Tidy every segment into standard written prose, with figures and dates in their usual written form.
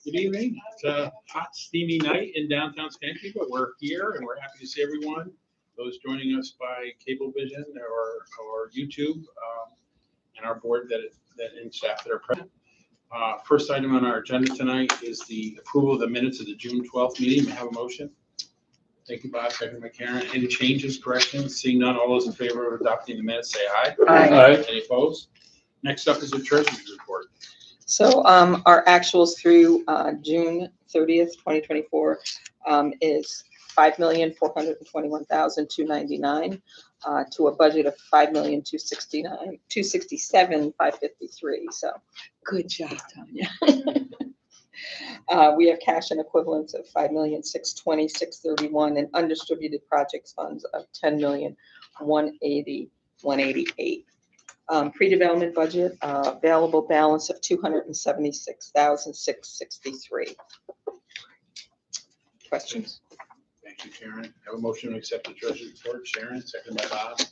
Good evening. It's a hot, steamy night in downtown Schenectady, but we're here and we're happy to see everyone. Those joining us by Cablevision or YouTube, and our board and staff that are present. First item on our agenda tonight is the approval of the minutes of the June 12th meeting. May I have a motion? Thank you, Bob. Second by Karen. Any changes, corrections? Seeing none, all those in favor of adopting the minutes say aye. Aye. Any opposed? Next up is the treasurer's report. So our actuals through June 30th, 2024 is $5,421,299 to a budget of $5,267,553. So good job, Tanya. We have cash and equivalents of $5,620,631 and undistributed projects funds of $10,180,188. Pre-development budget, available balance of $276,663. Questions? Thank you, Karen. Have a motion to accept the treasurer's report. Sharon, second by Bob. All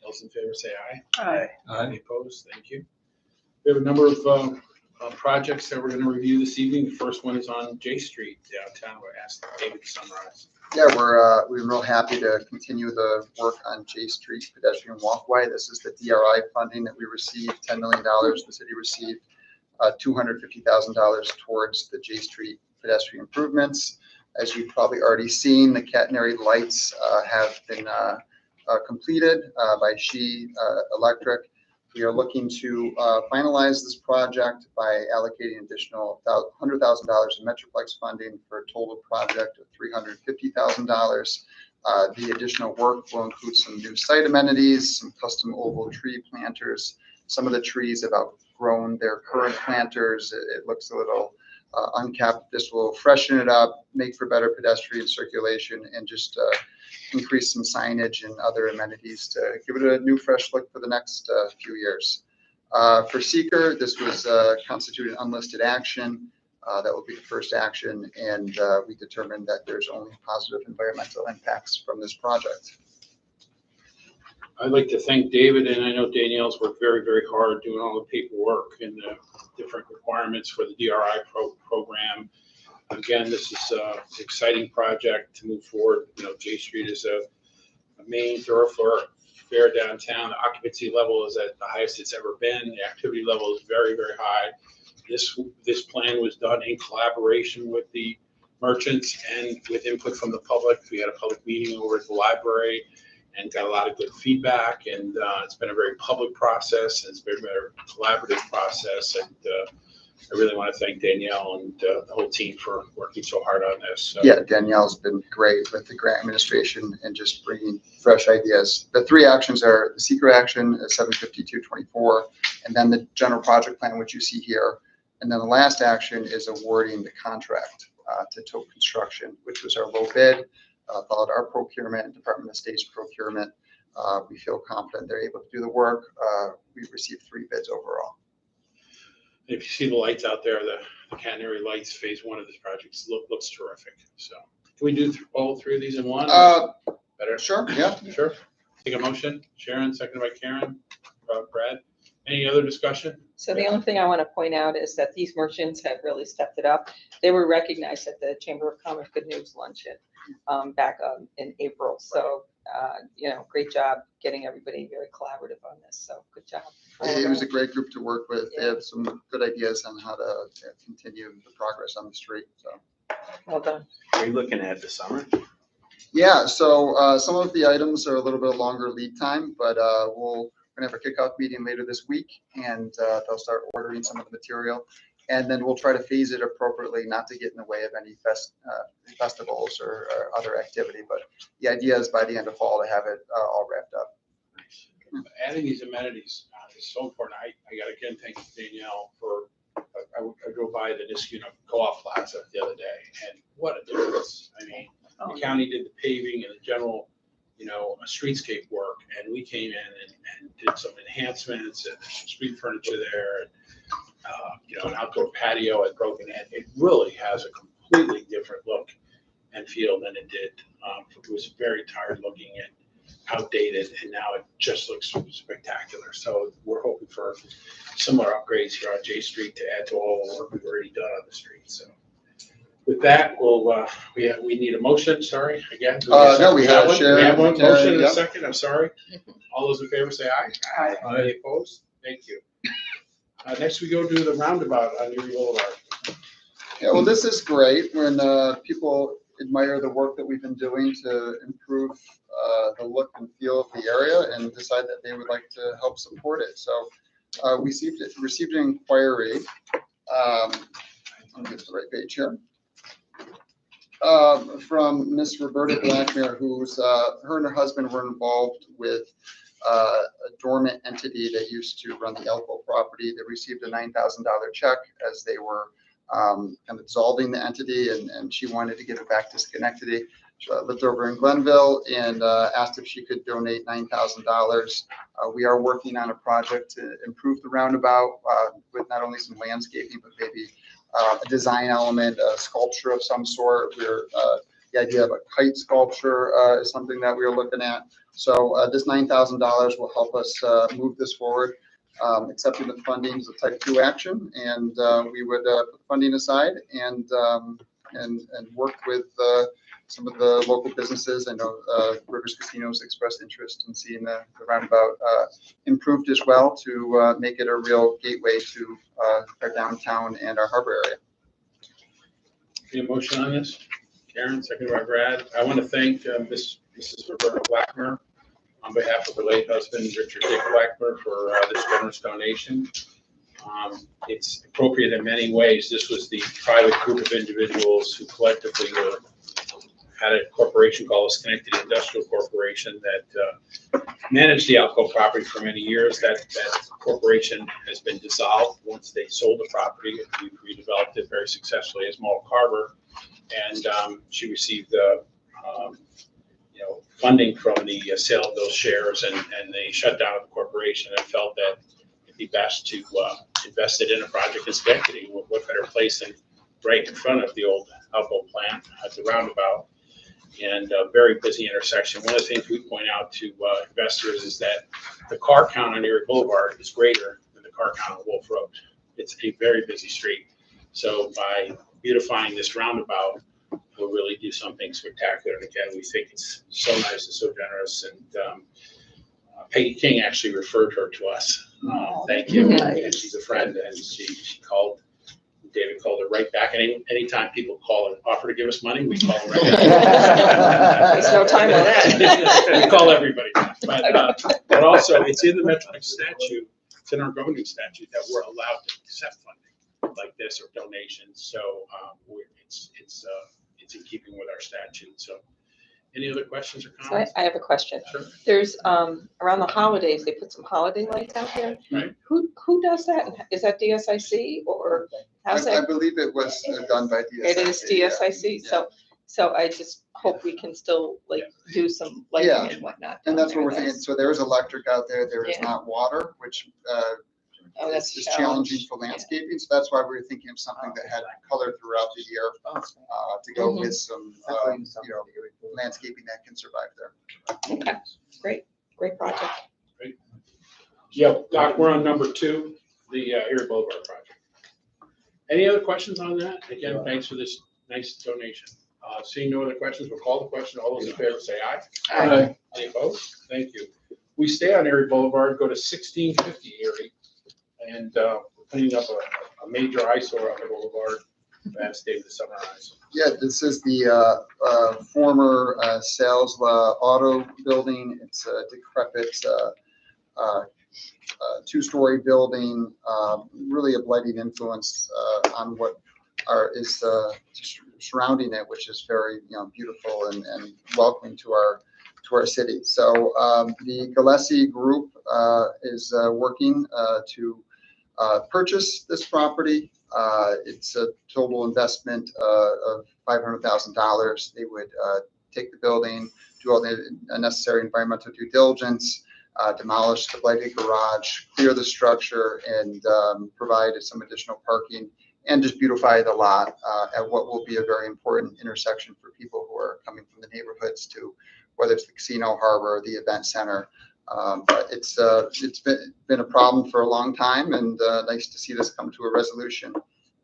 those in favor say aye. Aye. Any opposed? Thank you. We have a number of projects that we're going to review this evening. The first one is on J Street downtown. We'll ask David to summarize. Yeah, we're real happy to continue the work on J Street pedestrian walkway. This is the DRI funding that we received, $10 million. The city received $250,000 towards the J Street pedestrian improvements. As you've probably already seen, the catenary lights have been completed by She Electric. We are looking to finalize this project by allocating additional $100,000 in Metroplex funding for a total project of $350,000. The additional work will include some new site amenities, some custom oval tree planters. Some of the trees have outgrown their current planters. It looks a little uncapped. This will freshen it up, make for better pedestrian circulation, and just increase some signage and other amenities to give it a new fresh look for the next few years. For seeker, this was constituted unlisted action. That will be the first action, and we determined that there's only positive environmental impacts from this project. I'd like to thank David, and I know Danielle's worked very, very hard doing all the paperwork and the different requirements for the DRI program. Again, this is an exciting project to move forward. You know, J Street is a main thoroughfare downtown. The occupancy level is at the highest it's ever been. The activity level is very, very high. This plan was done in collaboration with the merchants and with input from the public. We had a public meeting over at the library and got a lot of good feedback. And it's been a very public process. And it's been a very collaborative process. And I really want to thank Danielle and the whole team for working so hard on this. So. Yeah, Danielle's been great with the grant administration and just bringing fresh ideas. The three actions are the seeker action at 75224, and then the general project plan, which you see here. And then the last action is awarding the contract to Tote Construction, which was our low bid, followed our procurement, Department of State's procurement. We feel confident they're able to do the work. We've received 3 bids overall. If you see the lights out there, the catenary lights, phase 1 of this project looks terrific. So can we do all 3 of these in one? Better? Sure, yeah. Sure. Take a motion. Sharon, seconded by Karen. Brad, any other discussion? So the only thing I want to point out is that these merchants have really stepped it up. They were recognized at the Chamber of Commerce Good News Luncheon back in April. So, great job getting everybody very collaborative on this. So good job. It was a great group to work with. They have some good ideas on how to continue the progress on the street. So, Well done. Are you looking at the summer? yeah. So some of the items are a little bit longer lead time, but we're gonna have a kickoff meeting later this week, and they'll start ordering some of the material, and then we'll try to phase it appropriately, not to get in the way of any festivals or other activity. But the idea is by the end of fall to have it all wrapped up. Adding these amenities is so important. I got to again thank Danielle for. I drove by the Niskuna Co-op Plaza the other day, and what a difference! I mean, the county did the paving and the general, streetscape work, and we came in and did some enhancements and some street furniture there, and an outdoor patio at Broken Head. It really has a completely different look and feel than it did. It was very tired looking and outdated, and now it just looks spectacular. So we're hoping for similar upgrades here on J Street to add to all the work we've already done on the street. So With that, we need a motion, sorry, again. No, we have one. Sharon, We have one motion and a yep. second, I'm sorry. All those in favor say aye. Aye. Any opposed? Thank you. Next, we go to the roundabout on Erie Boulevard. Yeah, well, this is great when people admire the work that we've been doing to improve the look and feel of the area and decide that they would like to help support it. So we received an inquiry. Let me get to the right page here. From Miss Roberta Blackmere, who's her and her husband were involved with a dormant entity that used to run the Elko property. They received a $9,000 check as they were kind of dissolving the entity, and she wanted to give it back to Schenectady. She lived over in Glenville and asked if she could donate $9,000. We are working on a project to improve the roundabout with not only some landscaping, but maybe a design element, a sculpture of some sort. The idea of a kite sculpture is something that we are looking at. So this $9,000 will help us move this forward. Accepting the funding is a type 2 action, and we would put funding aside and work with some of the local businesses. I know Rivers Casinos expressed interest in seeing the roundabout improved as well to make it a real gateway to our downtown and our harbor area. Any motion on this? Karen, second by Brad. I want to thank Mrs. Roberta Blackmer on behalf of her late husband, Richard Dick Blackmer, for this generous donation. It's appropriate in many ways. This was the private group of individuals who collectively had a corporation called the Schenectady Industrial Corporation that managed the Alco property for many years. That corporation has been dissolved once they sold the property. We've redeveloped it very successfully as Mall Harbor, and she received funding from the sale of those shares, and they shut down the corporation and felt that it'd be best to invest it in a project in Schenectady. What better place than right in front of the old Alco plant at the roundabout, and a very busy intersection. One of the things we point out to investors is that the car count on Erie Boulevard is greater than the car count on Wolf Road. It's a very busy street. So by beautifying this roundabout, we'll really do something spectacular. And again, we think it's so nice and so generous. And Peggy King actually referred her to us. Thank you. And she's a friend, and she called. David called her right back. And anytime people call and offer to give us money, we call them right back. There's no time on that. We call everybody. But also, it's in the Metroplex statute, it's in our governing statute that we're allowed to accept funding like this or donations. So it's in keeping with our statute. So any other questions or So comments? I have a question. Sure. There's, around the holidays, they put some holiday lights out there. Right. Who does that? Is that DSIC or how's I that? believe it was done by DSIC. It is DSIC, Yeah. so I just hope we can still do some Yeah. lighting and whatnot. And that's down what we're there. thinking. So there is electric out there. There is Yeah. not water, which Oh, that's is a challenging challenge. for landscaping. So that's why we were thinking of something that had color throughout the year to go Mhm. with some landscaping that can survive there. Okay, great project. Yeah, Doc, we're on number 2, the Erie Boulevard project. Any other questions on that? Again, thanks for this nice donation. Seeing no other questions, we'll call the question. All those in favor say aye. Aye. Any opposed? Thank you. We stay on Erie Boulevard, go to 1650 Erie, and we're cleaning up a major eyesore on the boulevard. As David summarized. Yeah, this is the former Sales Auto building. It's a decrepit 2-story building, really a blighting influence on what is surrounding it, which is very beautiful and welcoming to our city. So the Gillespie Group is working to purchase this property. It's a total investment of $500,000. They would take the building, do all the necessary environmental due diligence, demolish the blighted garage, clear the structure, and provide some additional parking, and just beautify the lot at what will be a very important intersection for people who are coming from the neighborhoods to, whether it's the casino, harbor, or the event center. But it's been a problem for a long time, and nice to see this come to a resolution.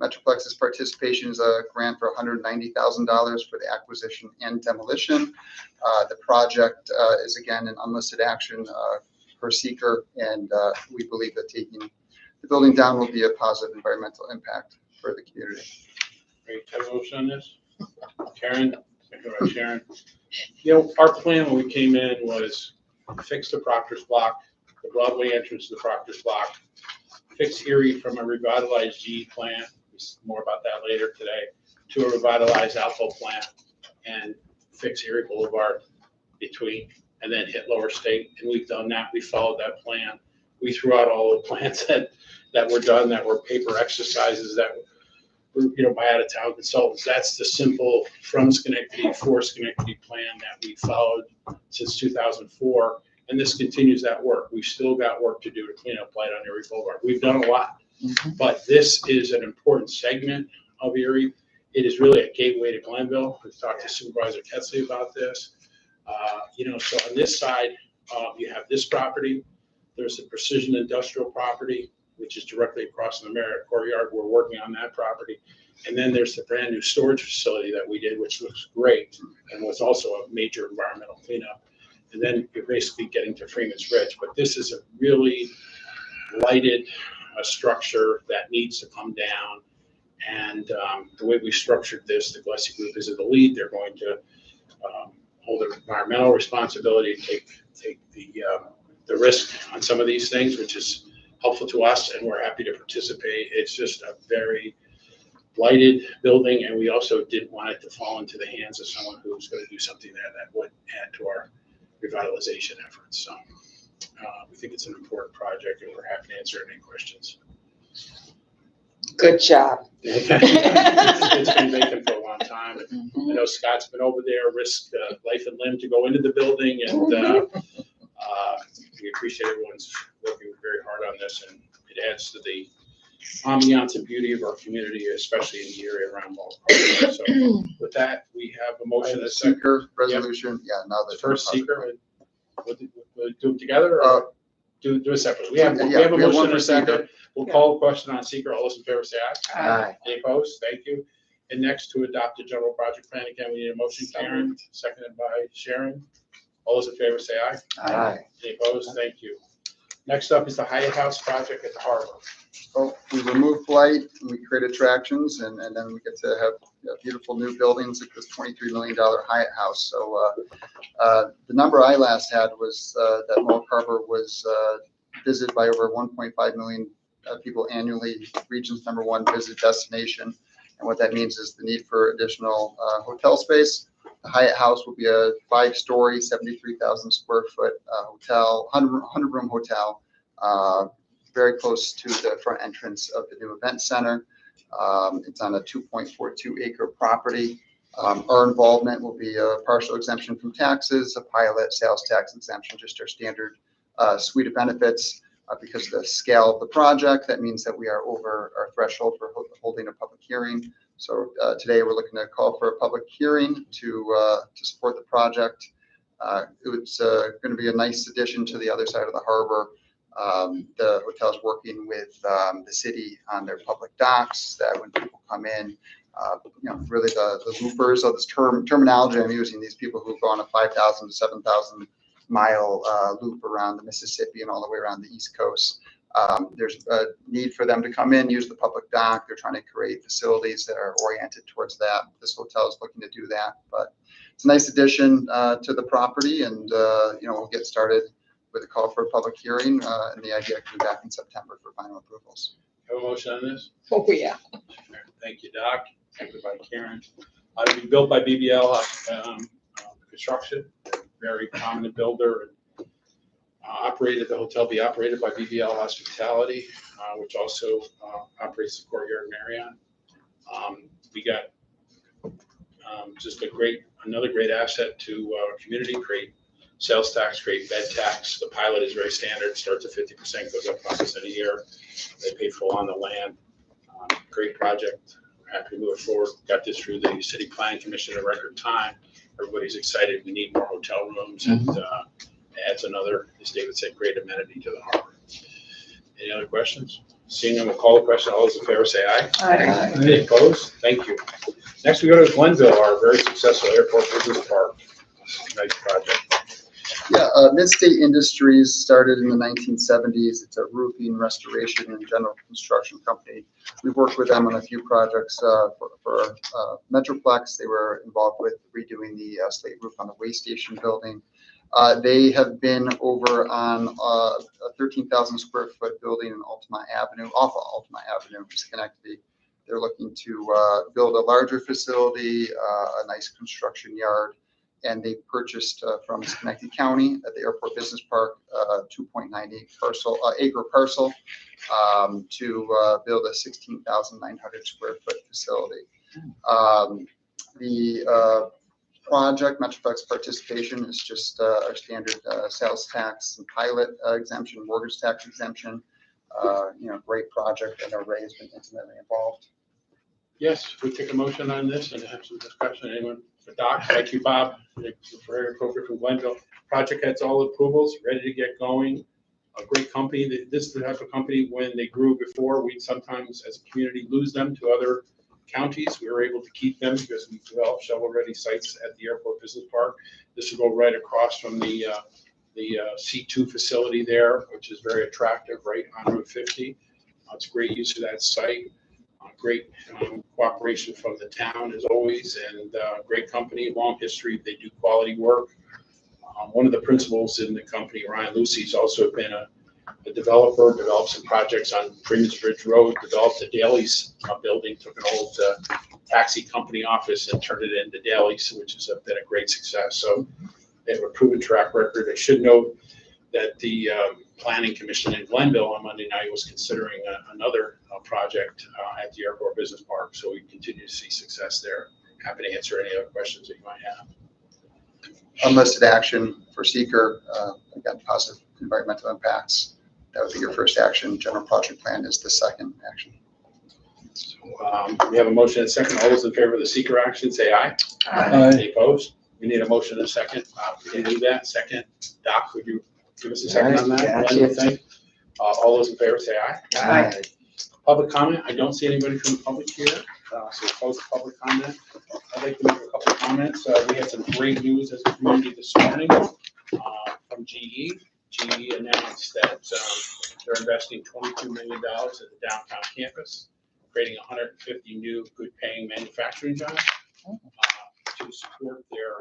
Metroplex's participation is a grant for $190,000 for the acquisition and demolition. The project is again an unlisted action per seeker, and we believe that taking the building down will be a positive environmental impact for the community. Great, have a motion on this? Karen, second by Sharon. You know, our plan when we came in was fix the Proctor's Block, the Broadway entrance to the Proctor's Block, fix Erie from a revitalized G plant, more about that later today, to a revitalized Alpha plant, and fix Erie Boulevard between, and then hit Lower State. And we've done that. We followed that plan. We threw out all the plans that were done, that were paper exercises, that were, you know, by out-of-town consultants. That's the simple from Schenectady for Schenectady plan that we followed since 2004. And this continues that work. We've still got work to do to clean up light on Erie Boulevard. We've done a lot, but this is an important segment of Erie. It is really a gateway to Glenville. We've talked to Supervisor Ketzley about this. You know, so on this side, you have this property. There's the Precision Industrial property, which is directly across from the Marriott Courtyard. We're working on that property. And then there's the brand new storage facility that we did, which looks great and was also a major environmental cleanup. And then you're basically getting to Freeman's Ridge. But this is a really lighted structure that needs to come down. And the way we structured this, the Gillespie Group is the lead. They're going to hold their environmental responsibility, take the risk on some of these things, which is helpful to us, and we're happy to participate. It's just a very lighted building, and we also didn't want it to fall into the hands of someone who's going to do something that would add to our revitalization efforts. So we think it's an important project, and we're happy to answer any questions. Good job. It's been vacant for a long time. I know Scott's been over there, risked life and limb to go into the building, and we appreciate everyone's working very hard on this, and it adds to the ambiance and beauty of our community, especially in the area around Ball Park. So with that, we have a motion and a second. Seeker resolution. Yep. Yeah, now the First seeker, we'll do them together or do it separately? We have a motion and a second. We'll call a question on seeker. All those in favor say aye. Aye. Any opposed? Thank you. And next, to adopt the general project plan, again, we need a motion. Karen, seconded by Sharon. All those in favor say aye. Aye. Any opposed? Thank you. Next up is the Hyatt House project at the harbor. Oh, we remove blight, and we create attractions, and then we get to have beautiful new buildings at this $23 million Hyatt House. So the number I last had was that Mohawk Harbor was visited by over 1.5 million people annually, region's #1 visit destination. And what that means is the need for additional hotel space. The Hyatt House will be a 5-story, 73,000 square foot hotel, 100-room hotel, very close to the front entrance of the new event center. It's on a 2.42 acre property. Our involvement will be a partial exemption from taxes, a pilot sales tax exemption, just our standard suite of benefits. Because of the scale of the project, that means that we are over our threshold for holding a public hearing. So today we're looking to call for a public hearing to support the project. It's going to be a nice addition to the other side of the harbor. The hotel is working with the city on their public docks, that when people come in, really the loopers of this terminology I'm using, these people who've gone a 5,000 to 7,000 mile loop around the Mississippi and all the way around the East Coast. There's a need for them to come in, use the public dock. They're trying to create facilities that are oriented towards that. This hotel is looking to do that, but it's a nice addition to the property, and we'll get started with a call for a public hearing, and the idea can be back in September for final approvals. Have a motion on this? Oh, yeah. Thank you, Doc. Seconded by Karen. To be built by BBL Construction, very prominent builder, and the hotel be operated by BBL Hospitality, which also operates the Courtyard Marriott. We got just another great asset to our community, create sales tax, create bed tax. The pilot is very standard, starts at 50%, goes up 5% a year. They pay full on the land. Great project. We're happy to move it forward. Got this through the City Planning Commission in record time. Everybody's excited. We need more hotel rooms, and adds another, as David said, great amenity to the harbor. Any other questions? Seeing none, we'll call the question. All those in favor say aye. Aye. Any opposed? Thank you. Next, we go to Glenville, our very successful airport business park. Nice project. Yeah, Mid-State Industries started in the 1970s. It's a roofing, restoration, and general construction company. We've worked with them on a few projects for Metroplex. They were involved with redoing the slate roof on the way station building. They have been over on a 13,000 square foot building in Altamont Avenue, off of Altamont Avenue, Schenectady. They're looking to build a larger facility, a nice construction yard. And they purchased from Schenectady County at the Airport Business Park 2.98 acre parcel to build a 16,900 square foot facility. The project Metroplex participation is just our standard sales tax and pilot exemption, mortgage tax exemption. Great project, and Ray has been intimately involved. Yes, we take a motion on this and have some discussion. Anyone? For Doc, thank you, Bob. Very appropriate from Glenville. Project has all approvals, ready to get going. A great company. This is the type of company, when they grew before, we'd sometimes as a community lose them to other counties. We were able to keep them because we developed shovel-ready sites at the Airport Business Park. This will go right across from the C2 facility there, which is very attractive, right on Route 50. It's great use of that site. Great cooperation from the town as always, and great company, long history. They do quality work. One of the principals in the company, Ryan Lucy's also been a developer, developed some projects on Freeman's Bridge Road, developed a Daly's building, took an old taxi company office and turned it into Daly's, which has been a great success. So they have a proven track record. I should note that the Planning Commission in Glenville on Monday night was considering another project at the Airport Business Park. So we continue to see success there. Happy to answer any other questions that you might have. Unlisted action for seeker, again, positive environmental impacts. That would be your first action. General project plan is the second action. So we have a motion and a second. All those in favor of the seeker action, say aye. Aye. Any opposed? We need a motion and a second. Can you do that? Second. Doc, would you give us a second on that? Yeah, Glenn, think? All those in favor say aye. Aye. Public comment. I don't see anybody from the public here. So close the public comment. I'd like to make a couple of comments. We had some great news as a community this morning from GE. GE announced that they're investing $22 million at the downtown campus, creating 150 new good-paying manufacturing jobs to support their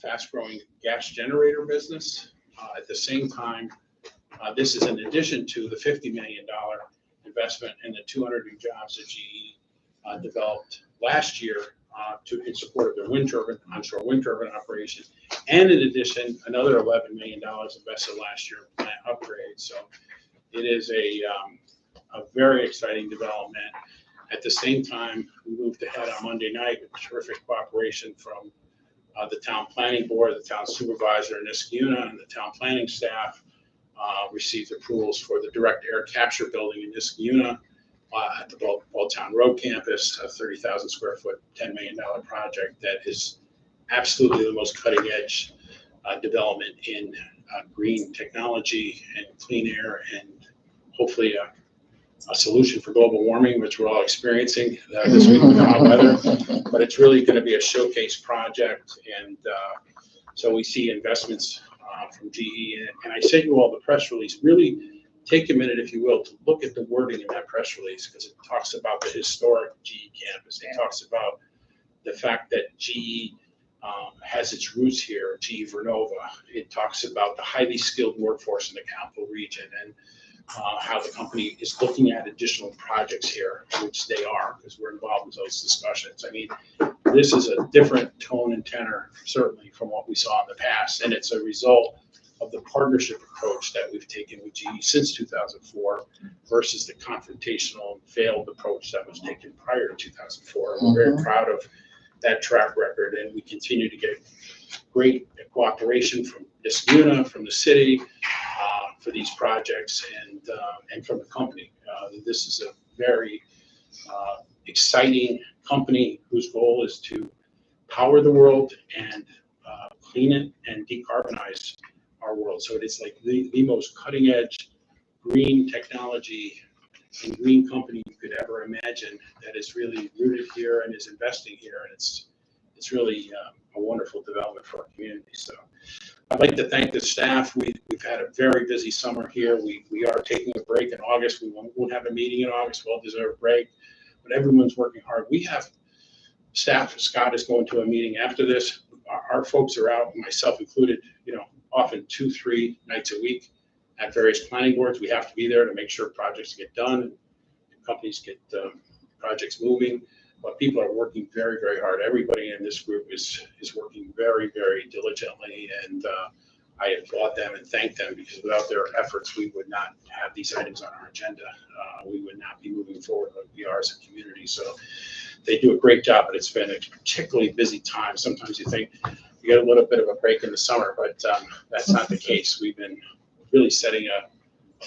fast-growing gas generator business. At the same time, this is in addition to the $50 million investment in the 200 new jobs that GE developed last year in support of their wind turbine, onshore wind turbine operation. And in addition, another $11 million invested last year in plant upgrades. So it is a very exciting development. At the same time, we moved ahead on Monday night with terrific cooperation from the town planning board, the town supervisor in Niskayuna, and the town planning staff. Received approvals for the direct air capture building in Niskayuna at the Balltown Road campus, a 30,000 square foot, $10 million project that is absolutely the most cutting edge development in green technology and clean air, and hopefully a solution for global warming, which we're all experiencing this week with hot weather. But it's really going to be a showcase project, and so we see investments from GE. And I sent you all the press release. Really take a minute, if you will, to look at the wording in that press release, because it talks about the historic GE campus. It talks about the fact that GE has its roots here, GE Vernova. It talks about the highly skilled workforce in the capital region, and how the company is looking at additional projects here, which they are, because we're involved in those discussions. I mean, this is a different tone and tenor, certainly, from what we saw in the past, and it's a result of the partnership approach that we've taken with GE since 2004 versus the confrontational and failed approach that was taken prior to 2004. We're very proud of that track record, and we continue to get great cooperation from Niskayuna, from the city, for these projects, and from the company. This is a very exciting company whose goal is to power the world and clean it and decarbonize our world. So it is like the most cutting edge green technology and green company you could ever imagine that is really rooted here and is investing here. And it's really a wonderful development for our community. So I'd like to thank the staff. We've had a very busy summer here. We are taking a break in August. We won't have a meeting in August, well-deserved break, but everyone's working hard. We have staff. Scott is going to a meeting after this. Our folks are out, myself included, often 2-3 nights a week at various planning boards. We have to be there to make sure projects get done and companies get projects moving. But people are working very, very hard. Everybody in this group is working very, very diligently, and I applaud them and thank them, because without their efforts, we would not have these items on our agenda. We would not be moving forward like we are as a community. So they do a great job, but it's been a particularly busy time. Sometimes you think you get a little bit of a break in the summer, but that's not the case. We've been really setting a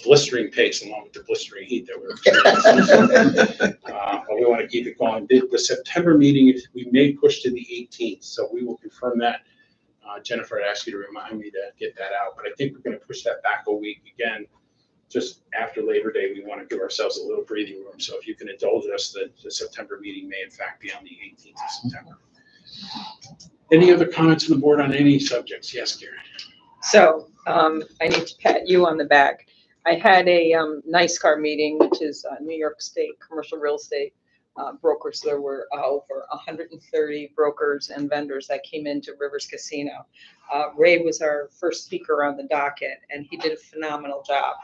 blistering pace along with the blistering heat that we're experiencing. But we want to keep it going. The September meeting, we may push to the 18th, so we will confirm that. Jennifer, I'd ask you to remind me to get that out, but I think we're going to push that back a week again. Just after Labor Day, we want to give ourselves a little breathing room. So if you can indulge us, the September meeting may in fact be on the 18th of September. Any other comments from the board on any subjects? Yes, Karen. So I need to pat you on the back. I had a NICECAR meeting, which is New York State commercial real estate brokers. There were over 130 brokers and vendors that came into Rivers Casino. Ray was our first speaker on the docket, and he did a phenomenal job.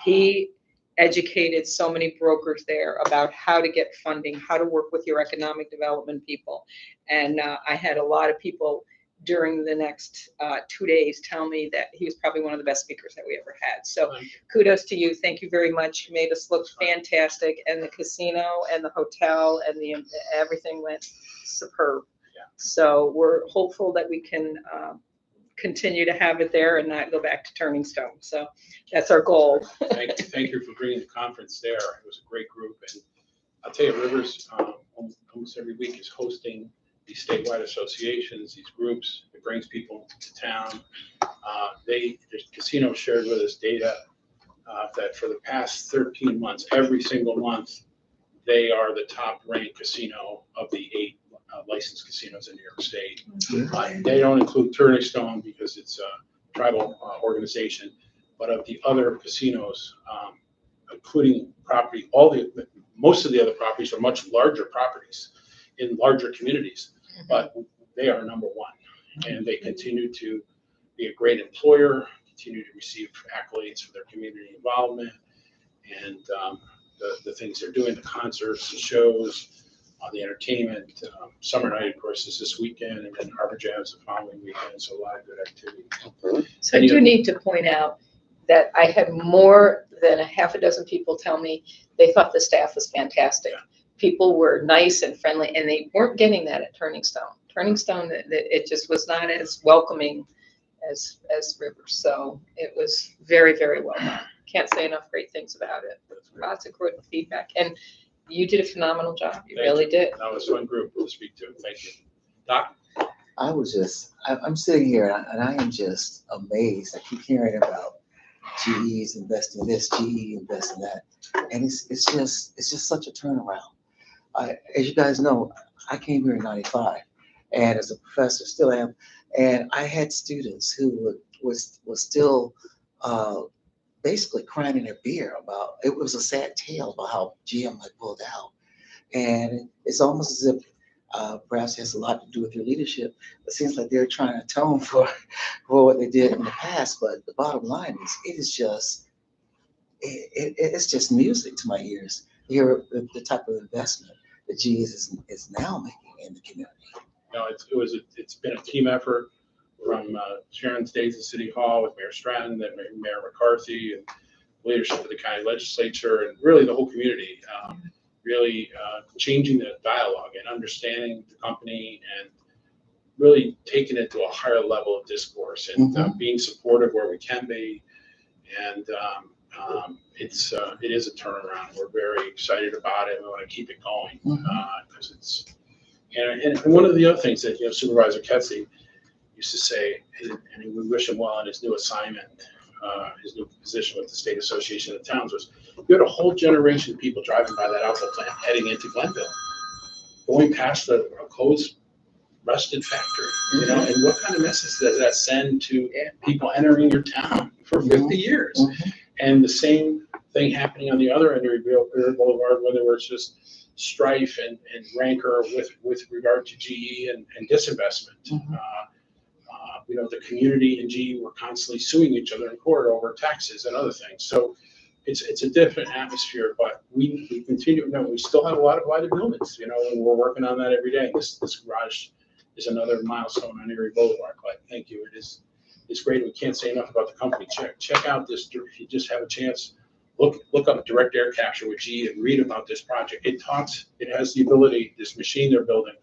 He educated so many brokers there about how to get funding, how to work with your economic development people. And I had a lot of people during the next 2 days tell me that he was probably one of the best speakers that we ever had. So kudos to you. Thank you very much. You made us look fantastic, and the casino and the hotel and everything went superb. Yeah. So we're hopeful that we can continue to have it there and not go back to Turning Stone. So that's our goal. Thank you for bringing the conference there. It was a great group. And I'll tell you, Rivers almost every week is hosting these statewide associations, these groups. It brings people to town. The casino shared with us data that for the past 13 months, every single month, they are the top ranked casino of the 8 licensed casinos in New York State. They don't include Turning Stone because it's a tribal organization, but of the other casinos, including property, most of the other properties are much larger properties in larger communities, but they are number one, and they continue to be a great employer, continue to receive accolades for their community involvement, and the things they're doing, the concerts, the shows, the entertainment. Summer night, of course, is this weekend, and then Harbor Jazz the following weekend, so a lot of good activity. So I do need to point out that I had more than a half a dozen people tell me they thought the staff was fantastic. Yeah. People were nice and friendly, and they weren't getting that at Turning Stone. Turning Stone, it just was not as welcoming as Rivers. So it was very, very well done. Can't say enough great things about it. Lots of good feedback, and you did a phenomenal job. You really did. That was a fun group to speak to. Thank you. Doc? I'm sitting here and I am just amazed. I keep hearing about GE's investing in this, GE investing in that. And it's just such a turnaround. As you guys know, I came here in '95, and as a professor, still am, and I had students who was still basically crying in their beer about, it was a sad tale about how GM had pulled out. And it's almost as if perhaps it has a lot to do with your leadership. It seems like they're trying to atone for what they did in the past, but the bottom line is, it's just music to my ears. Hear the type of investment that GE is now making in the community. No, it's been a team effort from Sharon States at City Hall with Mayor Stratton, then Mayor McCarthy, and leadership of the county legislature, and really the whole community, really changing the dialogue and understanding the company, and really taking it to a higher level of discourse, and being supportive where we can be. And it is a turnaround. We're very excited about it. We want to keep it going because it's, and one of the other things that, Supervisor Ketzey used to say, and we wish him well in his new assignment, his new position with the State Association of Towns, was You had a whole generation of people driving by that Alpha plant heading into Glenville, going past a closed, rusted factory, you know, and what kind of message does that send to people entering your town for 50 years? And the same thing happening on the other end of Revere Boulevard, whether it's just strife and rancor with regard to GE and disinvestment. You know, the community and GE were constantly suing each other in court over taxes and other things. So it's a different atmosphere, but we continue. No, we still have a lot of blighted buildings, you know, and we're working on that every day. This garage is another milestone on Erie Boulevard. But thank you. It's great. We can't say enough about the company. Check out this if you just have a chance. Look up direct air capture with GE and read about this project. It has the ability, this machine they're building,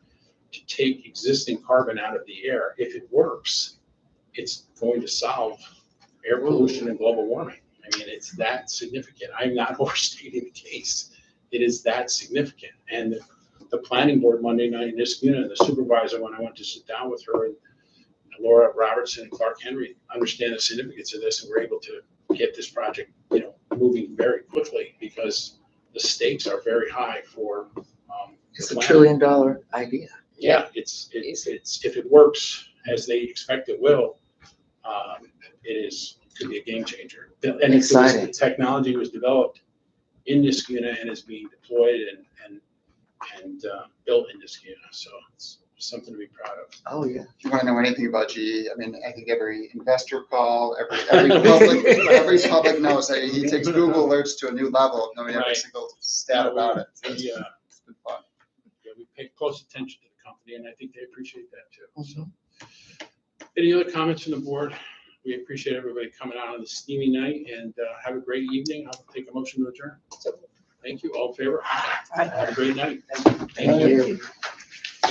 to take existing carbon out of the air. If it works, it's going to solve air pollution and global warming. I mean, it's that significant. I'm not overstating the case. It is that significant. And the planning board Monday night in Niskuna, the supervisor, when I went to sit down with her, and Laura Robertson and Clark Henry understand the significance of this, and we're able to get this project, you know, moving very quickly because the stakes are very high for. It's a $1 trillion idea. Yeah, it's if it works as they expect it will, could be a game changer. And Exciting. The technology was developed in Niskuna and is being deployed and built in Niskuna. So it's something to be proud of. Oh yeah. If you want to know anything about GE, I mean, I think every investor call, every public knows that he takes Google alerts to a new level of knowing every single stat about it. So it's been fun. Yeah, we pay close attention to the company, and I think they appreciate that too. So, any other comments from the board? We appreciate everybody coming out on this steamy night, and have a great evening. I'll take a motion to adjourn. Thank you. All in favor? Have a great night. Thank you.